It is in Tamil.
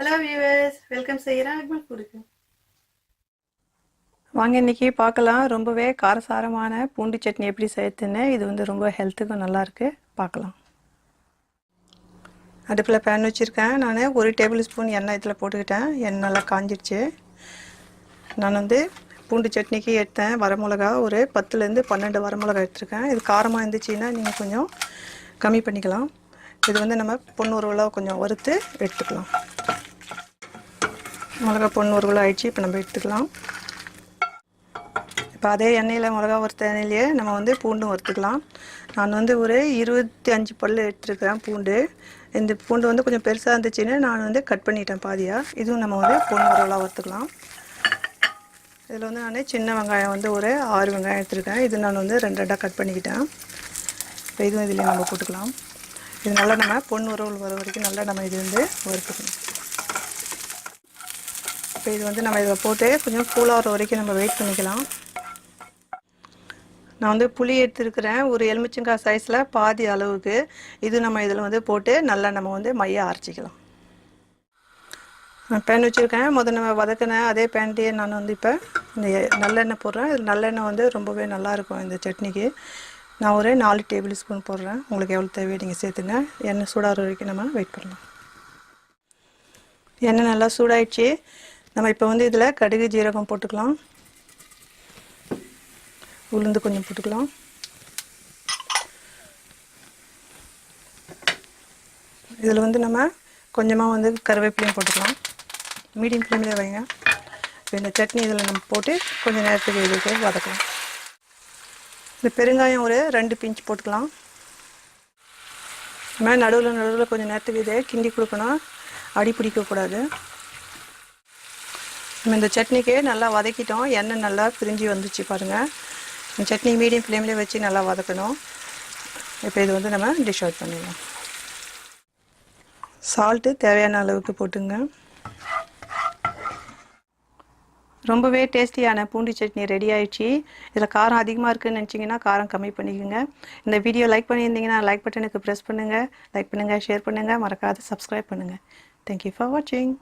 Hello viewers, welcome செய்யறேன் அக்மல் ஃபுட்க்கு. வாங்க இன்னைக்கு பார்க்கலாம் ரொம்பவே காரசாரமான பூண்டு சட்னி எப்படி செய்யறதுன்னு. இது வந்து ரொம்ப ஹெல்த்துக்கு நல்லா இருக்கு. பார்க்கலாம். அடுப்புல pan வச்சிருக்கேன். நான் 1 டேபிள் ஸ்பூன் எண்ணெய் இதல போட்டுக்கிட்டேன். எண்ணெய் நல்லா காஞ்சிடுச்சு. நான் வந்து பூண்டு சட்னிக்கு எடுத்தேன் வரமிளகாய் ஒரு 10 ல இருந்து 12 வரமிளகாய் எடுத்துர்க்கேன். இது காரமா இருந்துச்சுனா நீங்க கொஞ்சம் கம்மி பண்ணிக்கலாம். இது வந்து நம்ம பொன்னுருவலா கொஞ்சம் வறுத்து எடுத்துக்கலாம். மிளகா பொன்னுருவலா ஆயிடுச்சு. இப்போ நம்ம எடுத்துக்கலாம். இப்போ அதே எண்ணெயில மிளகா வறுத்த எண்ணெயிலே நம்ம வந்து பூண்டு வறுத்துக்கலாம். நான் வந்து ஒரு 25 பல்லு எடுத்துருக்கேன் பூண்டு. இந்த பூண்டு வந்து கொஞ்சம் பெருசா இருந்துச்சுன்னா நான் வந்து கட் பண்ணிட்டேன் பாதியா. இதுவும் நம்ம வந்து பொன்னுருவலா வறுத்துக்கலாம். இதில் வந்து நான் சின்ன வெங்காயம் வந்து ஒரு 6 வெங்காயம் எடுத்துருக்கேன். இது நான் வந்து 2 கட் பண்ணிக்கிட்டேன். இப்போ இதுவும் இதிலே நம்ம போட்டுக்கலாம். இது நல்லா நம்ம பொன்னுருவல் வர வரைக்கும் நல்லா நம்ம இது வந்து வறுத்துக்கணும். இப்போ இது வந்து நம்ம இதில் போட்டு கொஞ்சம் கூலாகிற வரைக்கும் நம்ம வெயிட் பண்ணிக்கலாம். நான் வந்து புளி எடுத்துருக்கிறேன் ஒரு எலுமிச்சங்காய் சைஸில் பாதி அளவுக்கு. இது நம்ம இதில் வந்து போட்டு நல்லா நம்ம வந்து மைய அரைச்சிக்கலாம். நான் பேன் வச்சுருக்கேன். முதல்ல நம்ம வதக்கின அதே பேன்லேயே நான் வந்து இப்போ இந்த நல்லெண்ணெய் போடுறேன். இது நல்லெண்ணெய் வந்து ரொம்பவே நல்லாயிருக்கும் இந்த சட்னிக்கு. நான் ஒரு 4 டேபிள் ஸ்பூன் போடுறேன். உங்களுக்கு எவ்வளோ தேவையோ நீங்கள் சேர்த்துங்க. எண்ணெய் சூடாகிற வரைக்கும் நம்ம வெயிட் பண்ணலாம். எண்ணெய் நல்லா சூடாயிடுச்சு. நம்ம இப்போ வந்து இதில் கடுகு ஜீரகம் போட்டுக்கலாம். உளுந்து கொஞ்சம் போட்டுக்கலாம். இதில் வந்து நம்ம கொஞ்சமாக வந்து கருவேப்பிலையும் போட்டுக்கலாம். மீடியம் ஃப்ளேமில் வைங்க. இப்போ இந்த சட்னி இதில் நம்ம போட்டு கொஞ்சம் நேரத்துக்கு இதுக்கு வதக்கலாம். இந்த பெருங்காயம் ஒரு 2 பிஞ்ச் போட்டுக்கலாம். நம்ம நடுவில் கொஞ்சம் நேரத்துக்கு இதை கிண்டி கொடுக்கணும். அடி பிடிக்கக்கூடாது. நம்ம இந்த சட்னிக்கு நல்லா வதக்கிட்டோம். எண்ணெய் நல்லா பிரிஞ்சு வந்துச்சு பாருங்கள். இந்த சட்னி மீடியம் ஃப்ளேம்லேயே வச்சு நல்லா வதக்கணும். இப்போ இது வந்து நம்ம டிஷ் அவுட் பண்ணிடலாம். சால்ட்டு தேவையான அளவுக்கு போட்டுங்க. ரொம்பவே டேஸ்டியான பூண்டு சட்னி ரெடி ஆயிடுச்சு. இதில் காரம் அதிகமாக இருக்குன்னு நினச்சிங்கன்னா காரம் கம்மி பண்ணிக்கோங்க. இந்த வீடியோ லைக் பண்ணியிருந்தீங்கன்னா லைக் பட்டனுக்கு ப்ரெஸ் பண்ணுங்கள். லைக் பண்ணுங்கள், ஷேர் பண்ணுங்கள், மறக்காத சப்ஸ்கிரைப் பண்ணுங்கள். தேங்க்யூ ஃபார் வாட்சிங்.